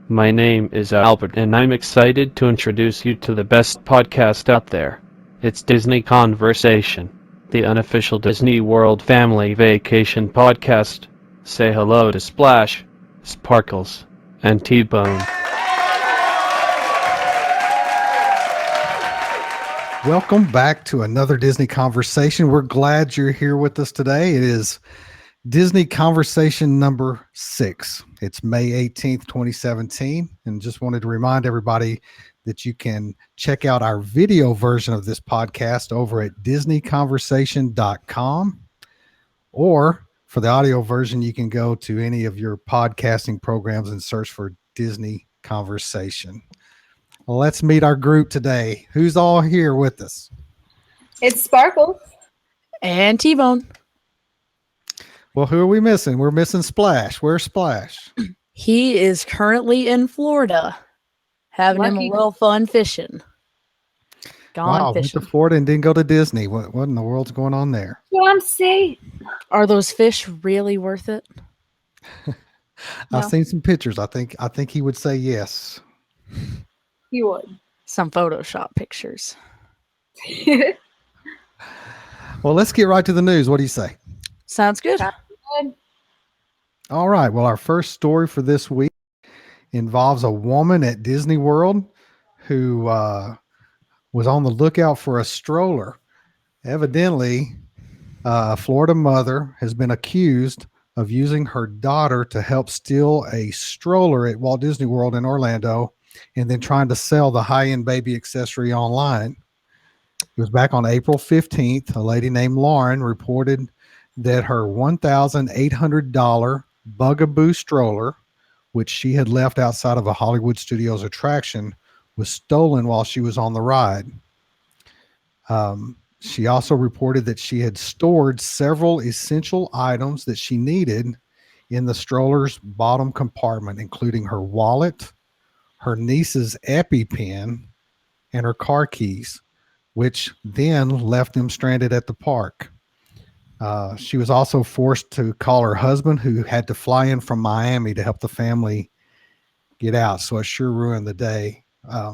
My name is Albert, and I'm excited to introduce you to the best podcast out there. It's Disney Conversation, the unofficial Disney World family vacation podcast. Say hello to Splash, Sparkles, and T-Bone. Welcome back to another Disney Conversation. We're glad you're here with us today. It is Disney Conversation number 6. It's May 18th, 2017. And just wanted to remind everybody that you can check out our video version of this podcast over at disneyconversation.com. Or for the audio version, you can go to any of your podcasting programs and search for Disney Conversation. Well, let's meet our group today. Who's all here with us? It's Sparkles. And T-Bone. Well, who are we missing? We're missing Splash. Where's Splash? He is currently in Florida, having him a little fun fishing. Went to Florida and didn't go to Disney. What in the world's going on there? Well, I'm saying, are those fish really worth it? I've seen some pictures. I think he would say yes. He would. Some Photoshop pictures. Well, let's get right to the news. What do you say? Sounds good. All right. Well, our first story for this week involves a woman at Disney World who was on the lookout for a stroller. Evidently, a Florida mother has been accused of using her daughter to help steal a stroller at Walt Disney World in Orlando and then trying to sell the high-end baby accessory online. It was back on April 15th. A lady named Lauren reported that her $1,800 Bugaboo stroller, which she had left outside of a Hollywood Studios attraction, was stolen while she was on the ride. She also reported that she had stored several essential items that she needed in the stroller's bottom compartment, including her wallet, her niece's EpiPen, and her car keys, which then left them stranded at the park. She was also forced to call her husband, who had to fly in from Miami to help the family get out. So it sure ruined the day. I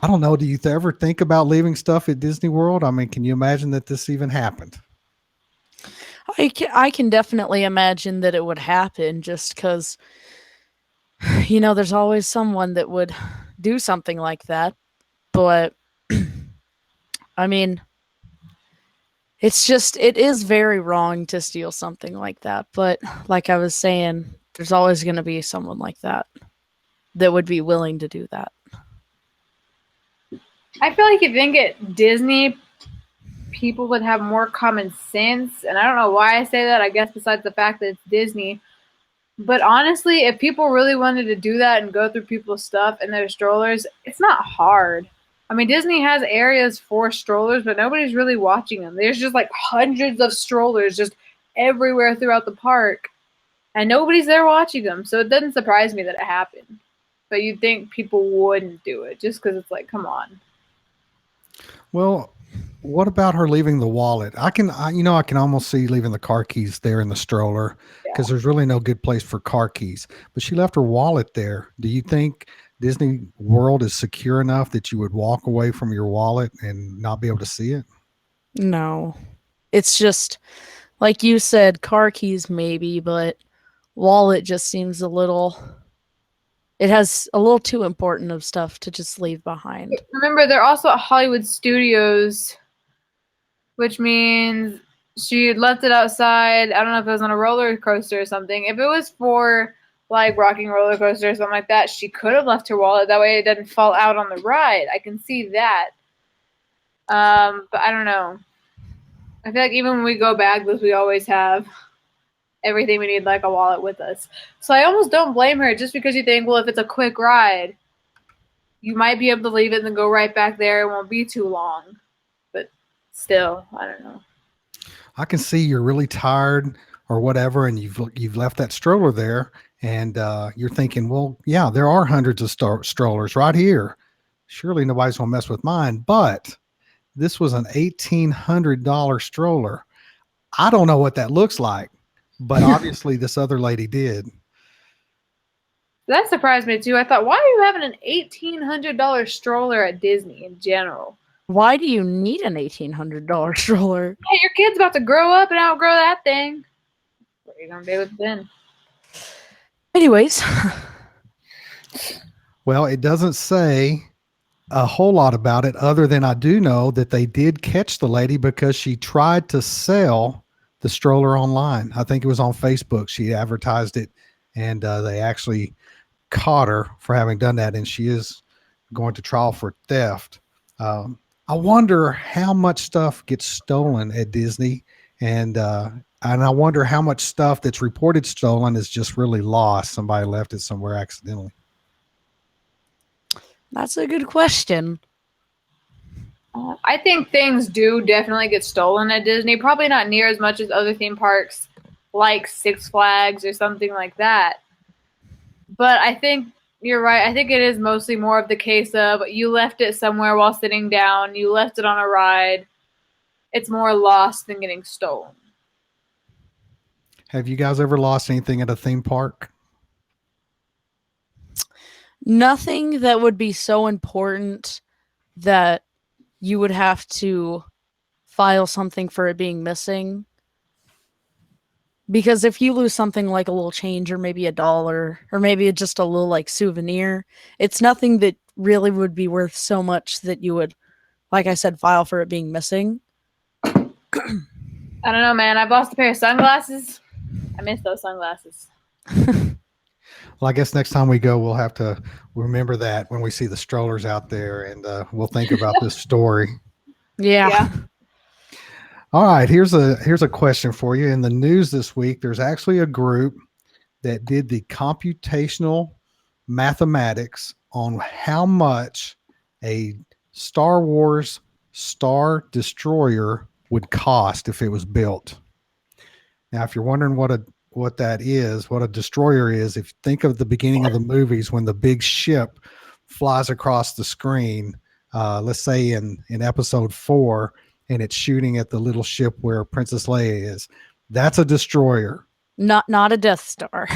don't know. Do you ever think about leaving stuff at Disney World? I mean, can you imagine that this even happened? I can definitely imagine that it would happen just because, there's always someone that would do something like that. But, I mean, it is very wrong to steal something like that. But like I was saying, there's always going to be someone like that would be willing to do that. I feel like if you think at Disney, people would have more common sense. And I don't know why I say that, I guess besides the fact that it's Disney. But honestly, if people really wanted to do that and go through people's stuff and their strollers, it's not hard. I mean, Disney has areas for strollers, but nobody's really watching them. There's just like hundreds of strollers just everywhere throughout the park. And nobody's there watching them. So it doesn't surprise me that it happened. But you'd think people wouldn't do it just because it's like, come on. Well, what about her leaving the wallet? I can almost see leaving the car keys there in the stroller because there's really no good place for car keys. But she left her wallet there. Do you think Disney World is secure enough that you would walk away from your wallet and not be able to see it? No. It's just, like you said, car keys maybe, but wallet just seems it has a little too important of stuff to just leave behind. Remember, they're also at Hollywood Studios, which means she left it outside. I don't know if it was on a roller coaster or something. If it was for like rocking roller coaster or something like that, she could have left her wallet. That way it doesn't fall out on the ride. I can see that. But I don't know. I feel like even when we go bagless, we always have everything we need, like a wallet with us. So I almost don't blame her just because you think, well, if it's a quick ride, you might be able to leave it and then go right back there. It won't be too long. But still, I don't know. I can see you're really tired or whatever, and you've left that stroller there, and you're thinking, well, yeah, there are hundreds of strollers right here. Surely nobody's gonna mess with mine. But this was an $1,800 stroller. I don't know what that looks like, but obviously this other lady did. That surprised me too. I thought, why are you having an $1,800 stroller at Disney in general? Why do you need an $1,800 stroller? Hey, your kid's about to grow up and outgrow that thing. What are you gonna do with it then? Anyways, Well, it doesn't say a whole lot about it other than I do know that they did catch the lady because she tried to sell the stroller online. I think it was on Facebook. She advertised it, and they actually caught her for having done that, and she is going to trial for theft. I wonder how much stuff gets stolen at Disney, and I wonder how much stuff that's reported stolen is just really lost. Somebody left it somewhere accidentally. that's a good question. I think things do definitely get stolen at Disney. Probably not near as much as other theme parks like Six Flags or something like that. But I think you're right. I think it is mostly more of the case of you left it somewhere while sitting down, you left it on a ride. It's more lost than getting stolen. Have you guys ever lost anything at a theme park? Nothing that would be so important that you would have to file something for it being missing. Because if you lose something like a little change or maybe $1 or maybe just a little like souvenir, it's nothing that really would be worth so much that you would, like I said, file for it being missing. I don't know, man. I've lost a pair of sunglasses. I miss those sunglasses. Well, I guess next time we go, we'll have to remember that when we see the strollers out there, and we'll think about this story. Yeah. All right, here's a question for you. In the news this week, there's actually a group that did the computational mathematics on how much a Star Wars Star Destroyer would cost if it was built. Now, if you're wondering what that is, what a destroyer is, if you think of the beginning of the movies when the big ship flies across the screen, let's say in episode 4, and it's shooting at the little ship where Princess Leia is, that's a destroyer. Not a Death Star.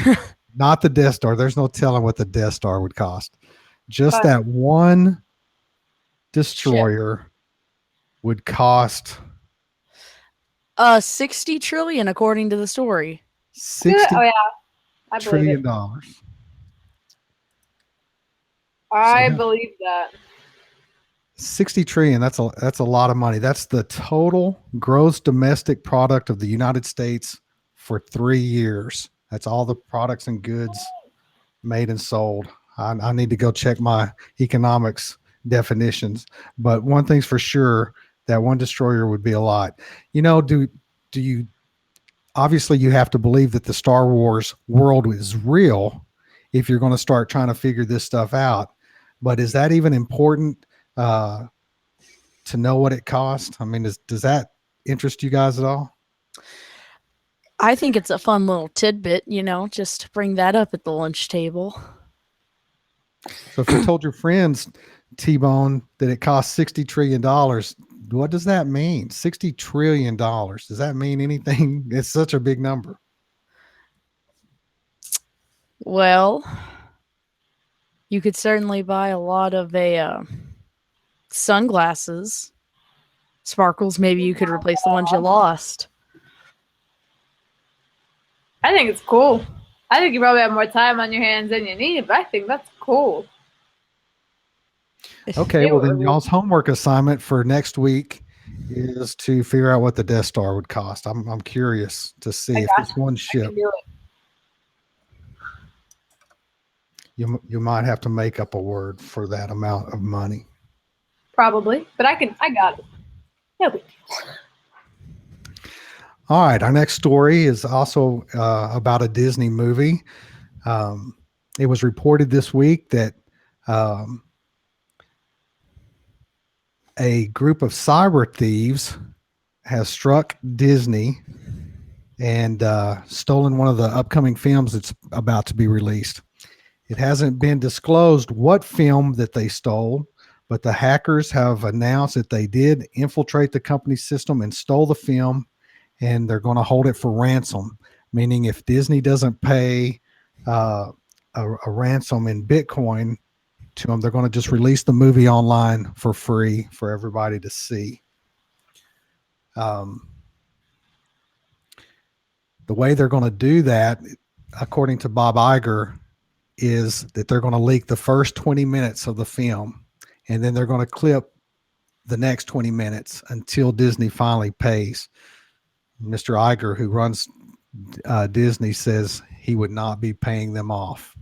Not the Death Star. There's no telling what the Death Star would cost. Just that one destroyer would cost 60 trillion according to the story. $60 Oh yeah, I believe trillion it. dollars. I believe that. 60 trillion. That's a lot of money. That's the total gross domestic product of the United States for 3 years. That's all the products and goods made and sold. I need to go check my economics definitions, but one thing's for sure, that one destroyer would be a lot. You know, do you, obviously you have to believe that the Star Wars world is real if you're going to start trying to figure this stuff out. But is that even important to know what it costs? I mean, does that interest you guys at all? I think it's a fun little tidbit, just to bring that up at the lunch table. So if you told your friends, T-Bone, that it costs $60 trillion, what does that mean? $60 trillion. Does that mean anything? It's such a big number. Well, you could certainly buy a lot of sunglasses. Sparkles, maybe you could replace the ones you lost. I think it's cool. I think you probably have more time on your hands than you need, but I think that's cool. Okay, well then y'all's homework assignment for next week is to figure out what the Death Star would cost. I'm curious to see if this one ship. You might have to make up a word for that amount of money. Probably, but I got it. No big deal. All right, our next story is also about a Disney movie. It was reported this week that a group of cyber thieves has struck Disney and stolen one of the upcoming films that's about to be released. It hasn't been disclosed what film that they stole, but the hackers have announced that they did infiltrate the company's system and stole the film, and they're going to hold it for ransom, meaning if Disney doesn't pay a ransom in Bitcoin to them. They're going to just release the movie online for free for everybody to see. The way they're going to do that, according to Bob Iger, is that they're going to leak the first 20 minutes of the film, and then they're going to clip the next 20 minutes until Disney finally pays. Mr. Iger, who runs Disney, says he would not be paying them off.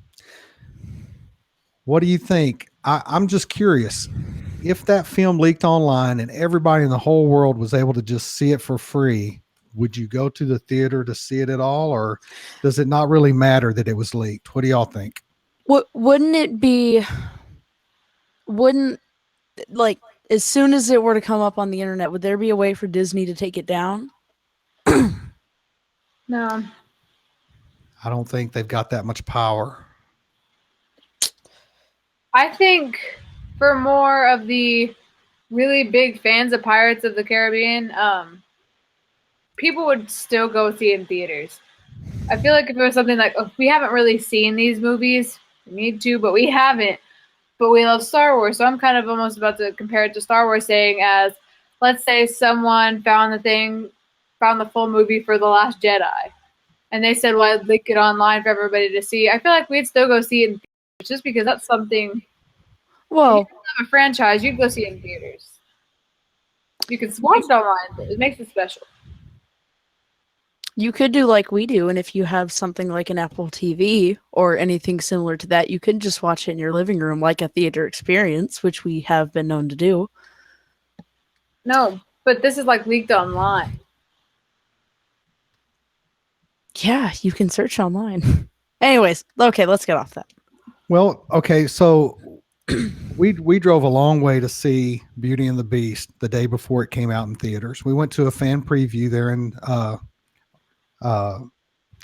What do you think? I'm just curious. If that film leaked online and everybody in the whole world was able to just see it for free, would you go to the theater to see it at all, or does it not really matter that it was leaked? What do y'all think? Wouldn't like as soon as it were to come up on the internet, would there be a way for Disney to take it down? No. I don't think they've got that much power. I think for more of the really big fans of Pirates of the Caribbean, people would still go see it in theaters. I feel like if it was something like, oh, we haven't really seen these movies, we need to, but we haven't. But we love Star Wars, so I'm kind of almost about to compare it to Star Wars, saying as, let's say someone found the full movie for The Last Jedi, and they said, well, I'd leak it online for everybody to see. I feel like we'd still go see it in theaters, just because that's something. Well, if you have a franchise, you'd go see it in theaters. You can watch it online, but it makes it special. you could do like we do, and if you have something like an Apple TV or anything similar to that, you could just watch it in your living room like a theater experience, which we have been known to do. No, but this is like leaked online. Yeah, you can search online. Anyways, okay, let's get off that. Well, okay, so we drove a long way to see Beauty and the Beast the day before it came out in theaters. We went to a fan preview there in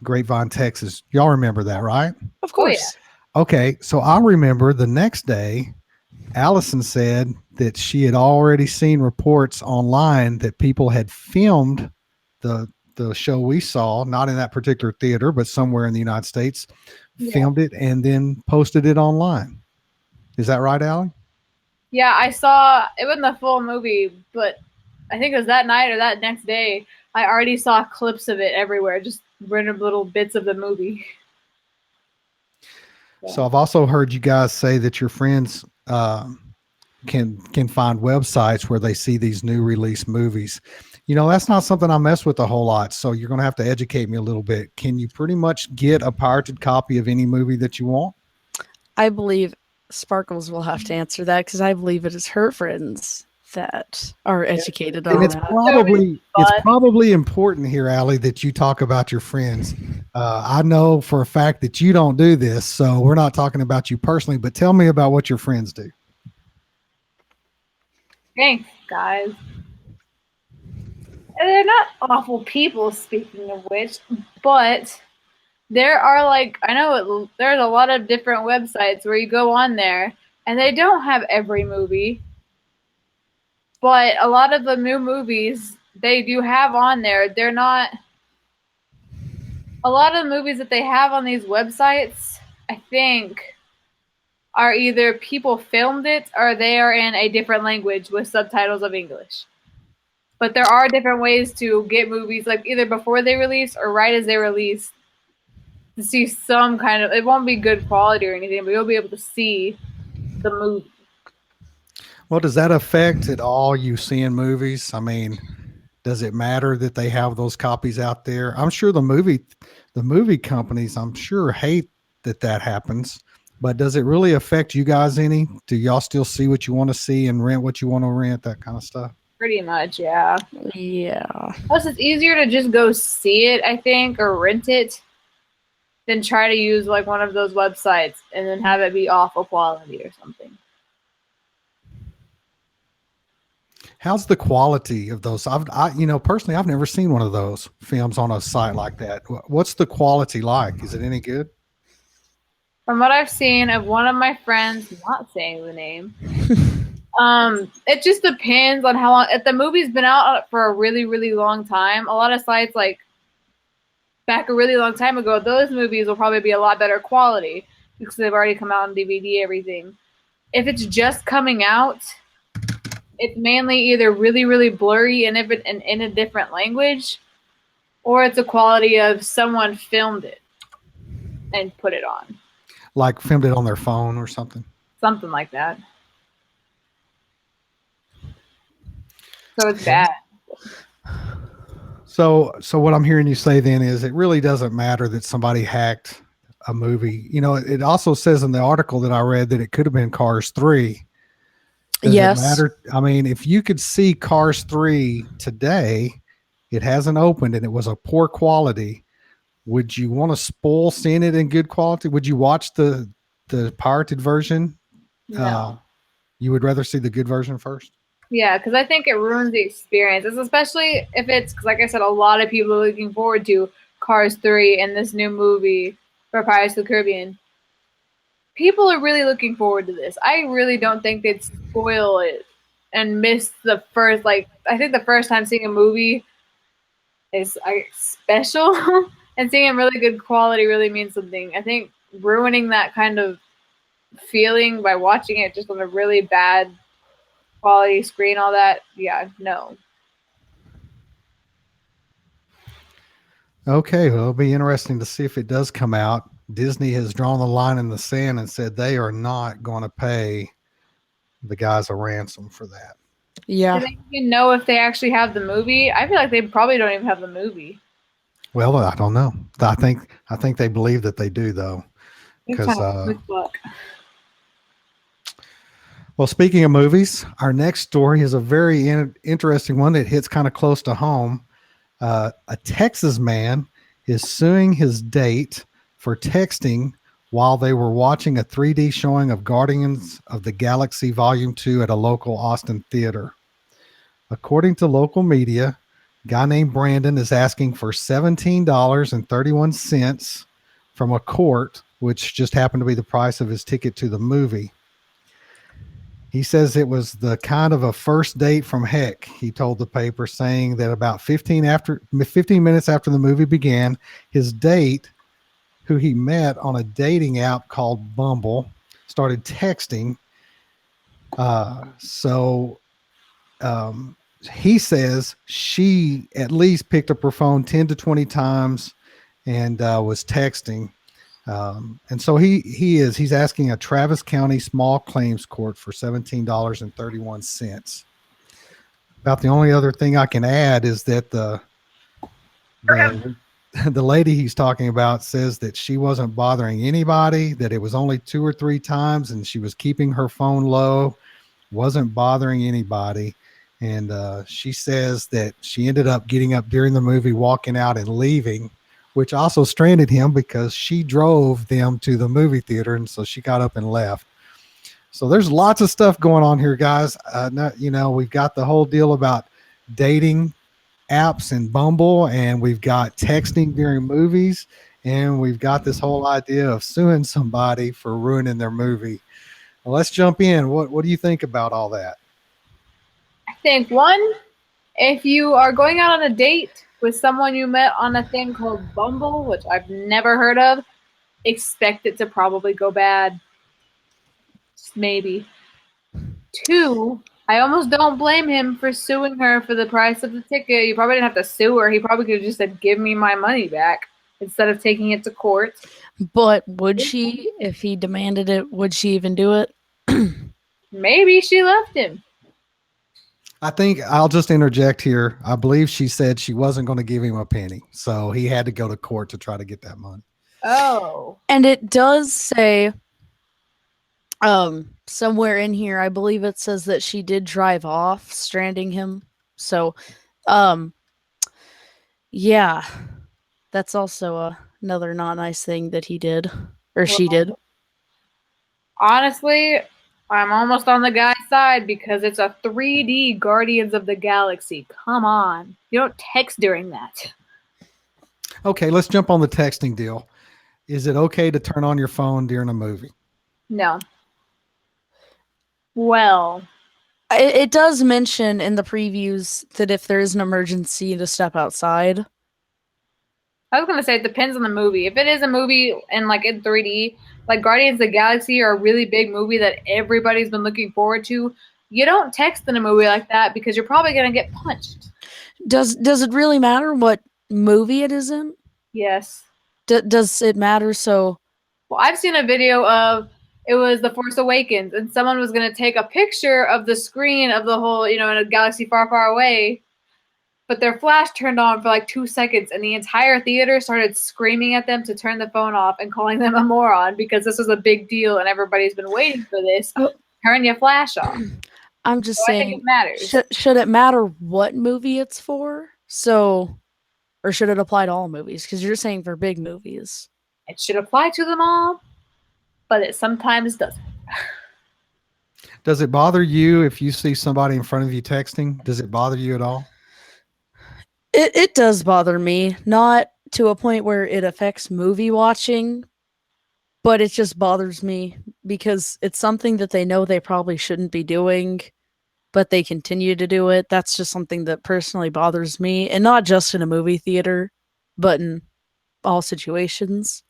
Grapevine, Texas. Y'all remember that, right? Of course. Oh, yeah. Okay, so I remember the next day, Allison said that she had already seen reports online that people had filmed the show we saw, not in that particular theater, but somewhere in the United States, filmed it and then posted it online. Is that right, Allie? Yeah, I saw it wasn't the full movie, but I think it was that night or that next day. I already saw clips of it everywhere, just random little bits of the movie. So I've also heard you guys say that your friends can find websites where they see these new release movies. You know, that's not something I mess with a whole lot. So you're going to have to educate me a little bit. Can you pretty much get a pirated copy of any movie that you want? I believe Sparkles will have to answer that because I believe it is her friends that are educated on And that. it's probably important here, Allie, that you talk about your friends. I know for a fact that you don't do this, so we're not talking about you personally, but tell me about what your friends do. Thanks, guys. They're not awful people, speaking of which, but there are there's a lot of different websites where you go on there and they don't have every movie, but a lot of the new movies they do have on there. They're not a lot of the movies that they have on these websites, I think, are either people filmed it or they are in a different language with subtitles of English. But there are different ways to get movies, like either before they release or right as they release, to see some kind of. It won't be good quality or anything, but you'll be able to see the movie. Well, does that affect at all you seeing movies? I mean, does it matter that they have those copies out there? I'm sure the movie companies, I'm sure, hate that happens. But does it really affect you guys any? Do y'all still see what you want to see and rent what you want to rent, that kind of stuff? Pretty much, yeah. Yeah. Plus, it's easier to just go see it, I think, or rent it, than try to use like one of those websites and then have it be awful quality or something. How's the quality of those? Personally, I've never seen one of those films on a site like that. What's the quality like? Is it any good? From what I've seen of one of my friends, not saying the name, it just depends on how long. If the movie's been out for a really, really long time, a lot of sites like back a really long time ago, those movies will probably be a lot better quality. because they've already come out on DVD, everything. If it's just coming out, it's mainly either really, really blurry and in a different language, or it's a quality of someone filmed it and put it on. Like filmed it on their phone or something. Something like that. So it's bad. So what I'm hearing you say then is it really doesn't matter that somebody hacked a movie. You know, it also says in the article that I read that it could have been Cars 3. Does Yes. it matter? I mean, if you could see Cars 3 today, it hasn't opened and it was a poor quality. Would you want to spoil seeing it in good quality? Would you watch the pirated version? No. You would rather see the good version first? Yeah, because I think it ruins the experience, especially if it's, cause like I said, a lot of people are looking forward to Cars 3 and this new movie for Pirates of the Caribbean. People are really looking forward to this. I really don't think they'd spoil it and miss the first, like, I think the first time seeing a movie is special, and seeing it in really good quality really means something. I think ruining that kind of feeling by watching it just on a really bad quality screen, all that, yeah, no. Okay, well, it'll be interesting to see if it does come out. Disney has drawn the line in the sand and said they are not going to pay the guys a ransom for that. Yeah. Do they even know if they actually have the movie? I feel like they probably don't even have the movie. Well, I don't know. I think they believe that they do though, It's because kind of quick luck. well, speaking of movies, our next story is a very interesting one that hits kind of close to home. A Texas man is suing his date for texting while they were watching a 3D showing of Guardians of the Galaxy Volume 2 at a local Austin theater. According to local media, a guy named Brandon is asking for $17.31 from a court, which just happened to be the price of his ticket to the movie. He says it was the kind of a first date from heck, he told the paper, saying that about 15 minutes after the movie began, his date, who he met on a dating app called Bumble, started texting. He says she at least picked up her phone 10 to 20 times and was texting. And so he's asking a Travis County small claims court for $17.31. About the only other thing I can add is that the lady he's talking about says that she wasn't bothering anybody, that it was only 2 or 3 times, and she was keeping her phone low, wasn't bothering anybody. And she says that she ended up getting up during the movie, walking out and leaving, which also stranded him because she drove them to the movie theater. And so she got up and left. So there's lots of stuff going on here, guys. We've got the whole deal about dating apps and Bumble, and we've got texting during movies, and we've got this whole idea of suing somebody for ruining their movie. Well, let's jump in. What do you think about all that? I think one, if you are going out on a date with someone you met on a thing called Bumble, which I've never heard of, expect it to probably go bad. Just maybe. 2, I almost don't blame him for suing her for the price of the ticket. You probably didn't have to sue her. He probably could have just said, "Give me my money back," instead of taking it to court. But would she, if he demanded it, would she even do it? Maybe she left him. I think I'll just interject here. I believe she said she wasn't going to give him a penny, so he had to go to court to try to get that money. Oh. And it does say somewhere in here, I believe it says that she did drive off, stranding him. So yeah, that's also another not nice thing that he did, or she did. Honestly, I'm almost on the guy's side because it's a 3D Guardians of the Galaxy. Come on. You don't text during that. Okay, let's jump on the texting deal. Is it okay to turn on your phone during a movie? No. Well, It does mention in the previews that if there is an emergency to step outside. I was gonna say it depends on the movie. If it is a movie and like in 3D, like Guardians of the Galaxy or a really big movie that everybody's been looking forward to, you don't text in a movie like that because you're probably gonna get punched. Does it really matter what movie it is in? Yes. Does it matter? So Well, I've seen a video of it was The Force Awakens, and someone was gonna take a picture of the screen of the whole, in a galaxy far, far away. But their flash turned on for like 2 seconds, and the entire theater started screaming at them to turn the phone off and calling them a moron because this was a big deal and everybody's been waiting for this. Oh. Turn your flash off. I'm just So I think saying, it matters. should it matter what movie it's for? So, or should it apply to all movies? Because you're saying for big movies. It should apply to them all, but it sometimes doesn't. Does it bother you if you see somebody in front of you texting? Does it bother you at all? It does bother me, not to a point where it affects movie watching, but it just bothers me because it's something that they know they probably shouldn't be doing, but they continue to do it. That's just something that personally bothers me, and not just in a movie theater, but in all situations.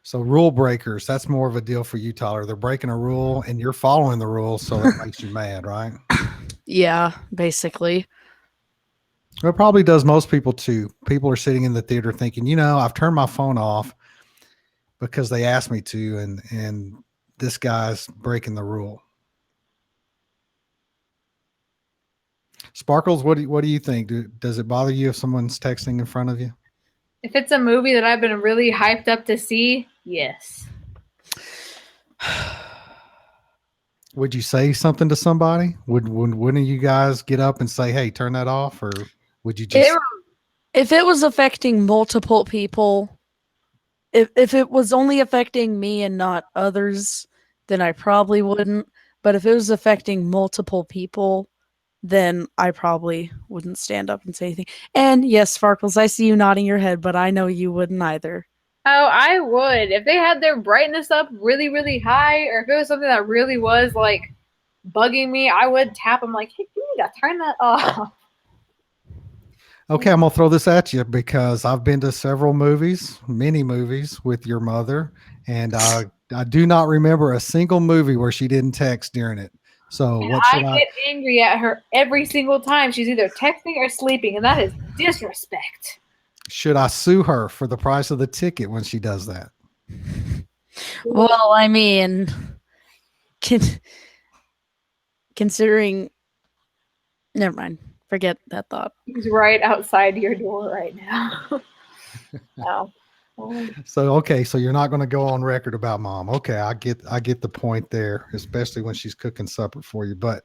So rule breakers, that's more of a deal for you, Tyler. They're breaking a rule and you're following the rule, so that makes you mad, right? Yeah, basically. Well, it probably does most people too. People are sitting in the theater thinking, I've turned my phone off because they asked me to, and this guy's breaking the rule. Sparkles, what do you think? Does it bother you if someone's texting in front of you? If it's a movie that I've been really hyped up to see, yes. Would you say something to somebody? Wouldn't you guys get up and say, "Hey, turn that off," or would you just? If it was affecting multiple people, if it was only affecting me and not others, then I probably wouldn't. But if it was affecting multiple people, then I probably wouldn't stand up and say anything. And yes, Sparkles, I see you nodding your head, but I know you wouldn't either. Oh, I would. If they had their brightness up really, really high, or if it was something that really was like bugging me, I would tap them like, hey, you need to turn that off. Okay, I'm gonna throw this at you because I've been to several movies, many movies with your mother, and I do not remember a single movie where she didn't text during it. So And what should I get angry at her every single time. She's either texting or sleeping, and that is disrespect. Should I sue her for the price of the ticket when she does that? Well, I mean, considering, never mind. Forget that thought. He's right outside your door right now. No. So so you're not going to go on record about mom. Okay, I get the point there, especially when she's cooking supper for you. But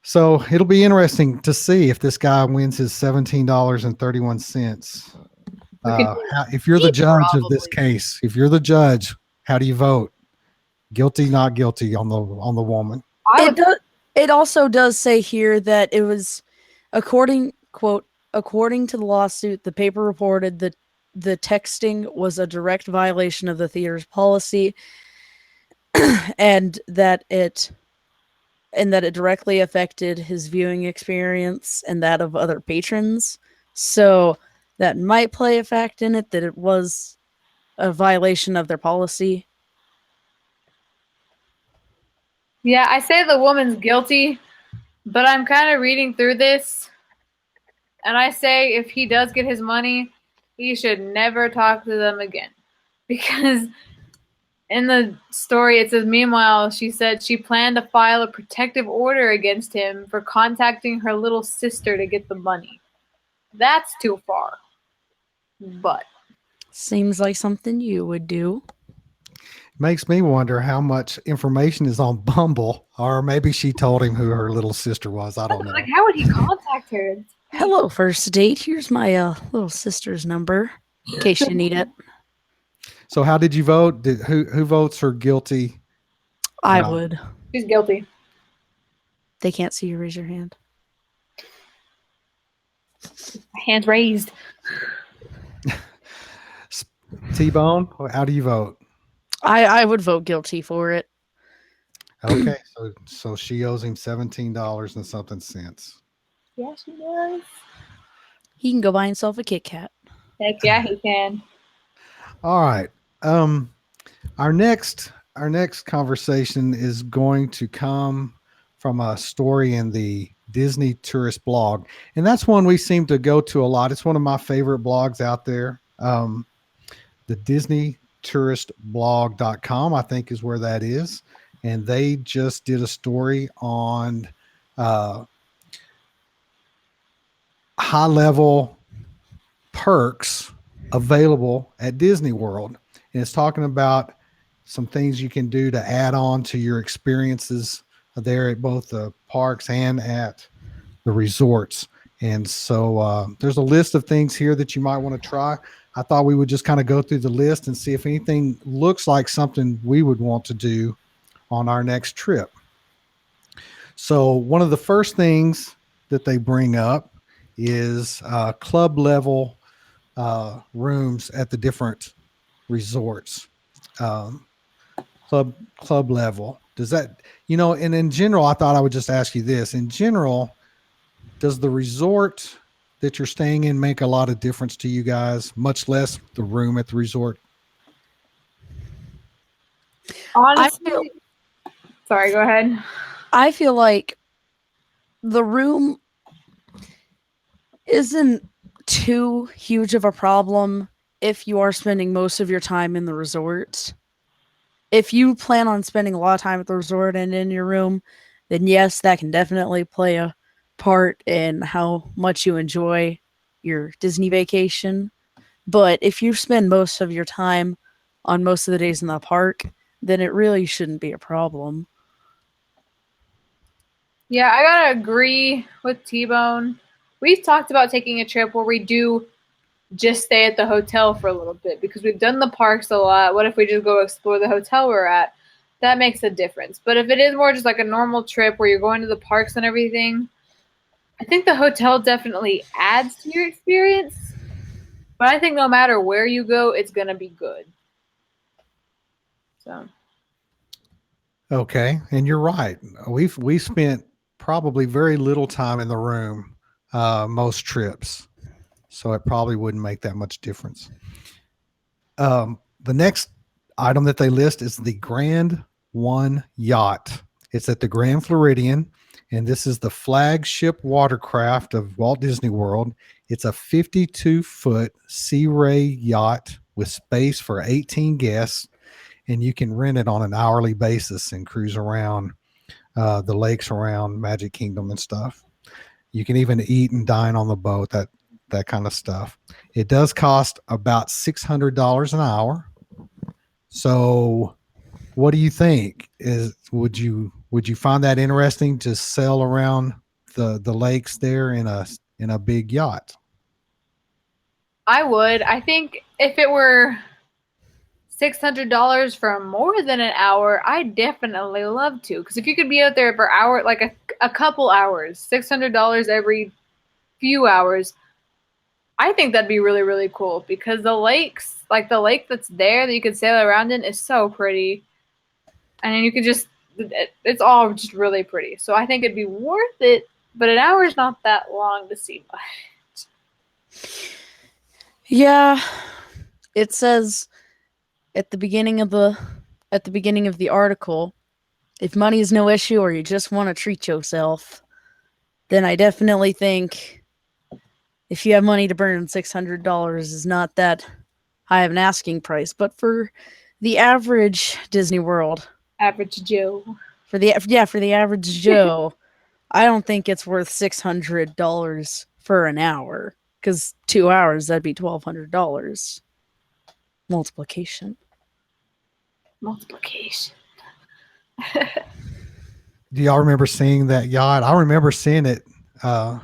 so it'll be interesting to see if this guy wins his $17.31. If you're the judge of this case, if you're the judge, how do you vote? Guilty, not guilty on the woman. It also does say here that it was according to the lawsuit, the paper reported that the texting was a direct violation of the theater's policy and that it directly affected his viewing experience and that of other patrons. So that might play a fact in it, that it was a violation of their policy. Yeah, I say the woman's guilty, but I'm kind of reading through this, and I say if he does get his money, he should never talk to them again. Because in the story, it says, meanwhile, she said she planned to file a protective order against him for contacting her little sister to get the money. That's too far. But seems like something you would do. Makes me wonder how much information is on Bumble, or maybe she told him who her little sister was. I don't know. Like, how would he contact her? Hello, first date. Here's my little sister's number in case you need it. So, how did you vote? Who votes for guilty? I would. She's guilty. They can't see you. Raise your hand. Hand raised. T-Bone, how do you vote? I would vote guilty for it. Okay, so she owes him $17 and something cents. Yeah, she does. He can go buy himself a Kit Kat. Heck yeah, he can. All right. Our next conversation is going to come from a story in the Disney Tourist blog, and that's one we seem to go to a lot. It's one of my favorite blogs out there. The Disney Tourist blog.com, I think, is where that is, and they just did a story on high level perks available at Disney World. And it's talking about some things you can do to add on to your experiences there at both the parks and at the resorts. And so there's a list of things here that you might want to try. I thought we would just kind of go through the list and see if anything looks like something we would want to do on our next trip. So one of the first things that they bring up is club level rooms at the different resorts. Club level. Does that, and in general, I thought I would just ask you this. In general, does the resort that you're staying in make a lot of difference to you guys, much less the room at the resort? Honestly, sorry, go ahead. I feel like the room isn't too huge of a problem if you are spending most of your time in the resort. If you plan on spending a lot of time at the resort and in your room, then yes, that can definitely play a part in how much you enjoy your Disney vacation. But if you spend most of your time on most of the days in the park, then it really shouldn't be a problem. Yeah, I gotta agree with T-Bone. We've talked about taking a trip where we do just stay at the hotel for a little bit because we've done the parks a lot. What if we just go explore the hotel we're at? That makes a difference. But if it is more just like a normal trip where you're going to the parks and everything, I think the hotel definitely adds to your experience. But I think no matter where you go, it's going to be good. So. Okay, and you're right. We spent probably very little time in the room most trips, so it probably wouldn't make that much difference. The next item that they list is the Grand One Yacht. It's at the Grand Floridian, and this is the flagship watercraft of Walt Disney World. It's a 52-foot Sea Ray yacht with space for 18 guests, and you can rent it on an hourly basis and cruise around the lakes around Magic Kingdom and stuff. You can even eat and dine on the boat, that kind of stuff. It does cost about $600 an hour. So what do you think? Would you find that interesting to sail around the lakes there in a big yacht? I would. I think if it were $600 for more than an hour, I definitely love to. Because if you could be out there for hour, like a couple hours, $600 every few hours, I think that'd be really, really cool. Because the lakes, like the lake that's there that you could sail around in, is so pretty, and then you could it's all just really pretty. So I think it'd be worth it. But an hour is not that long to see much. Yeah, it says at the beginning of the article, if money is no issue or you just want to treat yourself, then I definitely think if you have money to burn, $600 is not that high of an asking price. But for the average Disney World, Average Joe. for the average Joe, I don't think it's worth $600 for an hour. Because 2 hours, that'd be $1,200. Multiplication. Do y'all remember seeing that yacht? I remember seeing it. I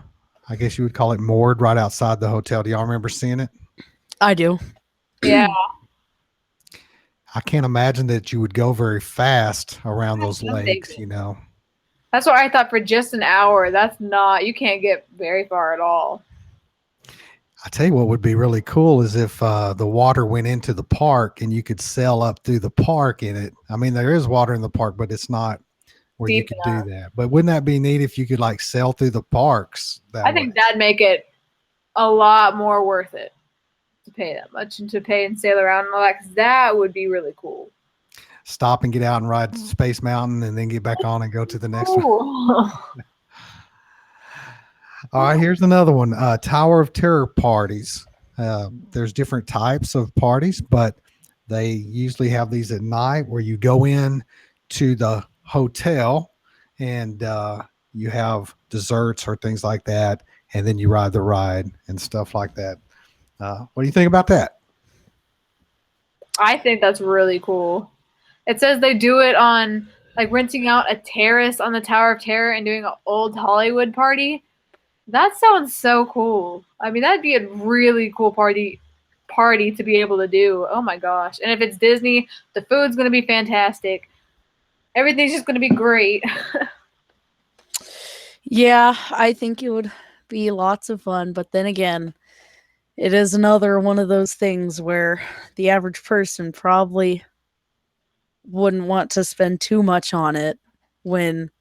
guess you would call it moored right outside the hotel. Do y'all remember seeing it? I do. Yeah. I can't imagine that you would go very fast around those lakes, That's what I thought for just an hour. That's not, you can't get very far at all. I tell you what would be really cool is if the water went into the park and you could sail up through the park in it. I mean, there is water in the park, but it's not where you could do that. But wouldn't that be neat if you could like sail through the parks? I think that'd make it a lot more worth it to pay that much and to pay and sail around and all that, 'cause that would be really cool. Stop and get out and ride Space Mountain and then get back on and go to the next one. Ooh. All right, here's another one. Tower of Terror parties. There's different types of parties, but they usually have these at night where you go in to the hotel and you have desserts or things like that, and then you ride the ride and stuff like that. What do you think about that? I think that's really cool. It says they do it on like renting out a terrace on the Tower of Terror and doing an old Hollywood party. That sounds so cool. I mean, that'd be a really cool party to be able to do. Oh my gosh. And if it's Disney, the food's going to be fantastic. Everything's just going to be great. Yeah, I think it would be lots of fun, but then again, it is another one of those things where the average person probably wouldn't want to spend too much on it when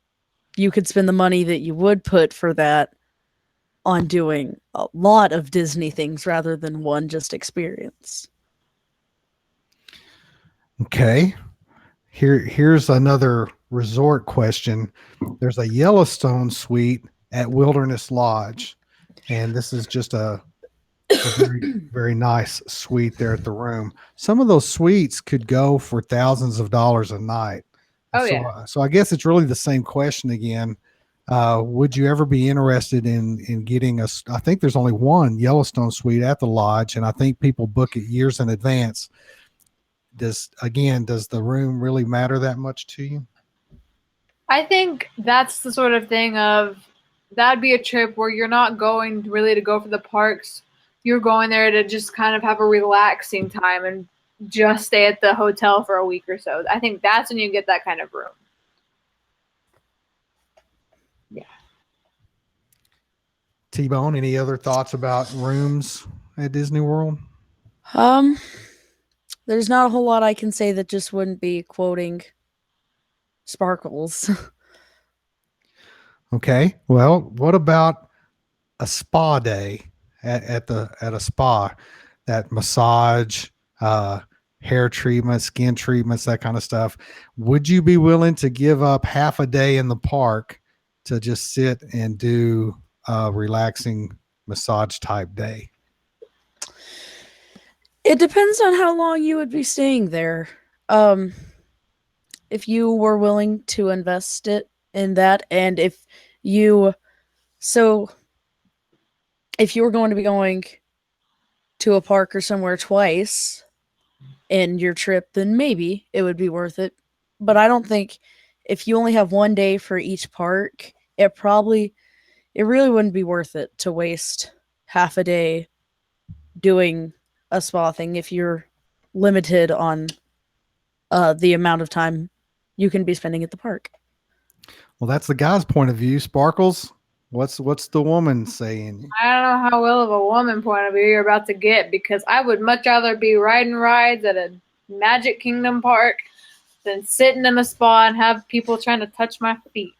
you could spend the money that you would put for that on doing a lot of Disney things rather than one just experience. Okay. Here's another resort question. There's a Yellowstone suite at Wilderness Lodge, and this is just a very, very nice suite there at the room. Some of those suites could go for thousands of dollars a night. Oh, so, yeah. So I guess it's really the same question again. Would you ever be interested in getting I think there's only one Yellowstone suite at the lodge, and I think people book it years in advance. Does the room really matter that much to you? I think that's the sort of thing of that'd be a trip where you're not going really to go for the parks. You're going there to just kind of have a relaxing time and just stay at the hotel for a week or so. I think that's when you get that kind of room. Yeah. T-Bone, any other thoughts about rooms at Disney World? There's not a whole lot I can say that just wouldn't be quoting Sparkles. Okay. Well, what about a spa day at a spa? That massage, hair treatment, skin treatments, that kind of stuff. Would you be willing to give up half a day in the park to just sit and do a relaxing massage type day? It depends on how long you would be staying there. If you were willing to invest it in that, and if you were going to be going to a park or somewhere twice in your trip, then maybe it would be worth it. But I don't think if you only have one day for each park, it really wouldn't be worth it to waste half a day doing a spa thing if you're limited on the amount of time you can be spending at the park. Well, that's the guy's point of view. Sparkles, what's the woman saying? I don't know how well of a woman point of view you're about to get, because I would much rather be riding rides at a Magic Kingdom park than sitting in a spa and have people trying to touch my feet.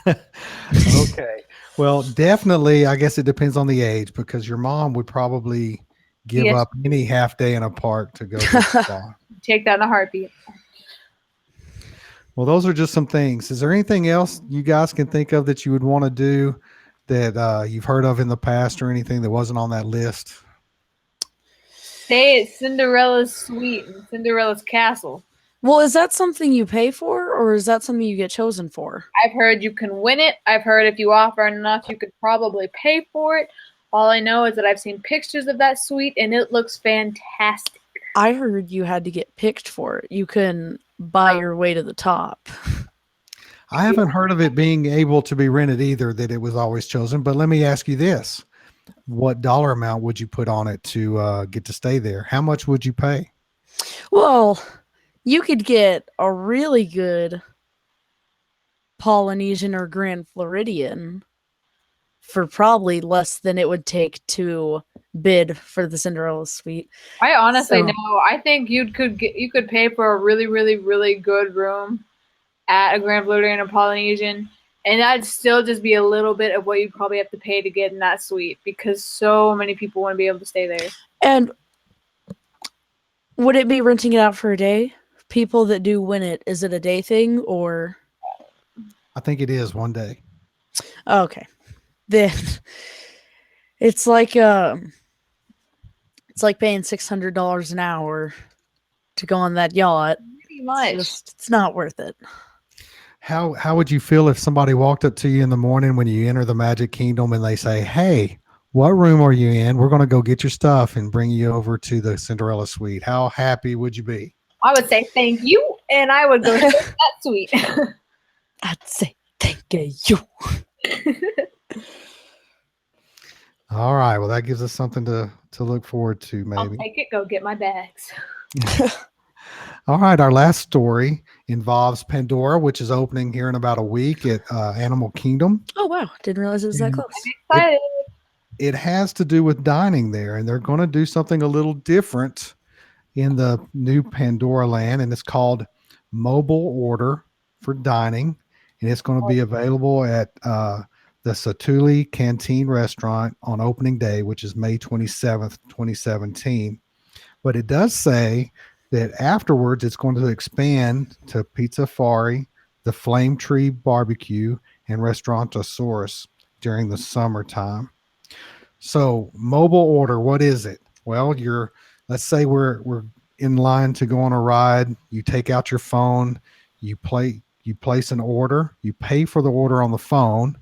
Okay. Well, definitely, I guess it depends on the age, because your mom would probably give Yes. up any half day in a park to go to the spa. Take that in a heartbeat. Well, those are just some things. Is there anything else you guys can think of that you would want to do that you've heard of in the past, or anything that wasn't on that list? Stay at Cinderella's suite and Cinderella's castle. Well, is that something you pay for, or is that something you get chosen for? I've heard you can win it. I've heard if you offer enough, you could probably pay for it. All I know is that I've seen pictures of that suite, and it looks fantastic. I heard you had to get picked for it. You couldn't buy your way to the top. I haven't heard of it being able to be rented either, that it was always chosen. But let me ask you this. What dollar amount would you put on it to get to stay there? How much would you pay? Well, you could get a really good Polynesian or Grand Floridian for probably less than it would take to bid for the Cinderella suite. I honestly know. I think you could pay for a really, really, really good room at a Grand Floridian or Polynesian, And that'd still just be a little bit of what you'd probably have to pay to get in that suite because so many people want to be able to stay there. And would it be renting it out for a day? People that do win it, is it a day thing or? I think it is one day. Oh, okay. Then it's like paying $600 an hour to go on that yacht. Pretty much. It's not worth it. How would you feel if somebody walked up to you in the morning when you enter the Magic Kingdom and they say, "Hey, what room are you in? We're going to go get your stuff and bring you over to the Cinderella suite." How happy would you be? I would say thank you, and I would go to that suite. I'd say thank you. All right. Well, that gives us something to look forward to, I'll maybe. take it. Go get my bags. All right. Our last story involves Pandora, which is opening here in about a week at Animal Kingdom. Oh, wow. Didn't realize it was that And close. Excited. It has to do with dining there, and they're going to do something a little different in the new Pandora land, and it's called mobile order for dining, and it's going to be available at the Satuli Canteen restaurant on opening day, which is May 27th, 2017. But it does say that afterwards it's going to expand to Pizza Fari, the Flame Tree Barbecue, and Restaurantosaurus during the summertime. So mobile order, what is it? Well, let's say we're in line to go on a ride. You take out your phone, you place an order, you pay for the order on the phone,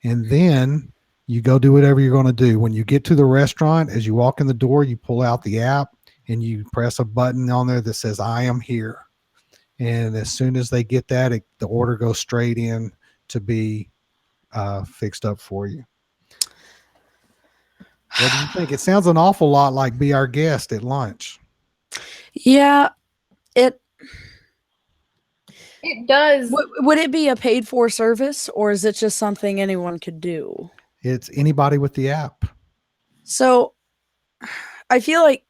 and then you go do whatever you're going to do. When you get to the restaurant, as you walk in the door, you pull out the app and you press a button on there that says "I am here." And as soon as they get that, the order goes straight in to be fixed up for you. What do you think? It sounds an awful lot like Be Our Guest at lunch. Yeah, it does. Would it be a paid for service or is it just something anyone could do? It's anybody with the app. So I feel like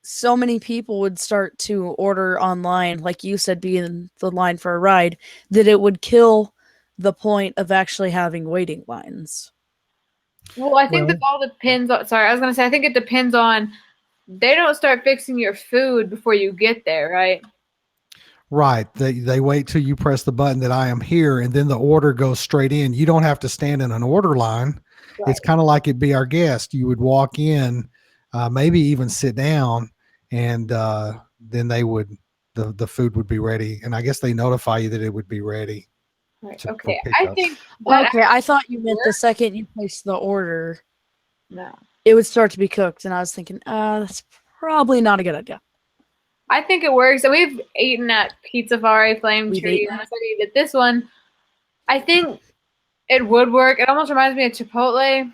so many people would start to order online, like you said, be in the line for a ride, that it would kill the point of actually having waiting lines. Well, I think that all depends on, sorry, I was going to say, I think it depends on, they don't start fixing your food before you get there, right? Right. They wait till you press the button that "I am here," and then the order goes straight in. You don't have to stand in an order line. Right. It's kind of like it Be Our Guest. You would walk in, maybe even sit down, and then the food would be ready. And I guess they notify you that it would be ready. Right. Okay. I think. Okay. I thought you meant the second you placed the order, no, it would start to be cooked. And I was thinking, that's probably not a good idea. I think it works. And we've eaten at Pizza Fari, Flame Tree, and I started at this one. I think it would work. It almost reminds me of Chipotle.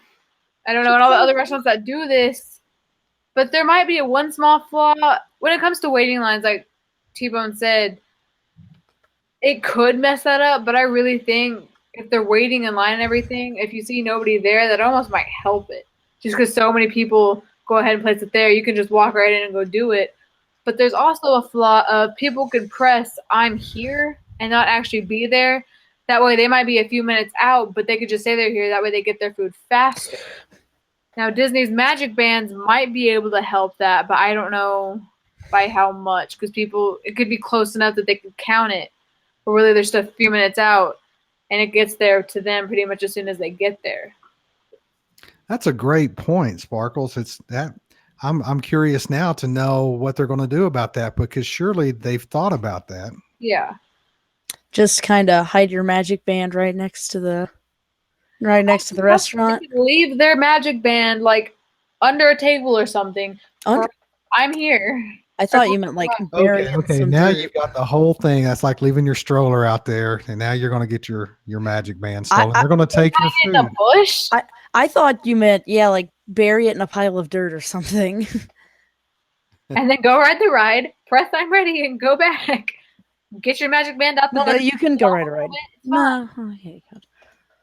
I don't know, and all the other restaurants that do this. But there might be one small flaw when it comes to waiting lines, like T-Bone said. It could mess that up, but I really think if they're waiting in line and everything, if you see nobody there, that almost might help it. Just because so many people go ahead and place it there, you can just walk right in and go do it. But there's also a flaw of people could press "I'm here" and not actually be there. That way they might be a few minutes out, but they could just say they're here. That way they get their food faster. Now, Disney's Magic Bands might be able to help that, but I don't know by how much, because it could be close enough that they could count it. But really, they're just a few minutes out, and it gets there to them pretty much as soon as they get there. That's a great point, Sparkles. It's that I'm curious now to know what they're going to do about that, because surely they've thought about that. Yeah. Just kind of hide your magic band right next to the restaurant. Leave their magic band like under a table or something. I'm here. I thought you meant like bury okay. Now you've got the whole thing. That's like leaving your stroller out there, and now you're going to get your magic band stolen. They're going to take your food. In a bush. I thought you meant like bury it in a pile of dirt or something. And then go ride the ride. Press "I'm ready" and go back. Get your magic band out the No, you can go ride a ride. No, okay, God.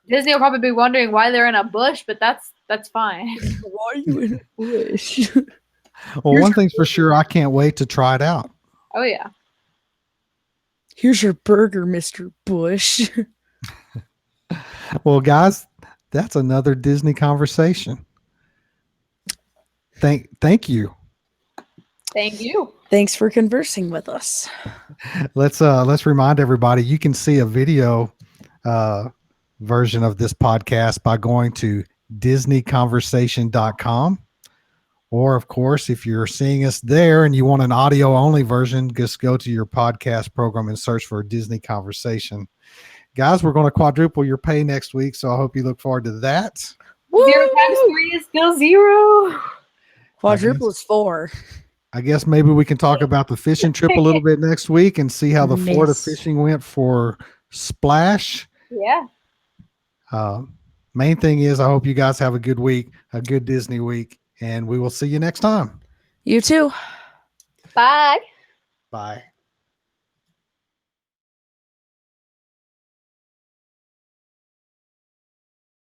Disney will probably be wondering why they're in a bush, but that's fine. Why are you in a bush? Well, one thing's for sure, I can't wait to try it out. Oh, yeah. Here's your burger, Mr. Bush. Well, guys, that's another Disney conversation. Thank you. Thank you. Thanks for conversing with us. Let's remind everybody you can see a video version of this podcast by going to disneyconversation.com. Or, of course, if you're seeing us there and you want an audio only version, just go to your podcast program and search for Disney Conversation. Guys, we're going to quadruple your pay next week, so I hope you look forward to that. 0 times 3 is still 0. Quadruple is 4. I guess maybe we can talk about the fishing trip a little bit next week and see how the Florida Miss. fishing went for Splash. Yeah. Main thing is I hope you guys have a good week, a good Disney week, and we will see you next time. You too. Bye. Bye.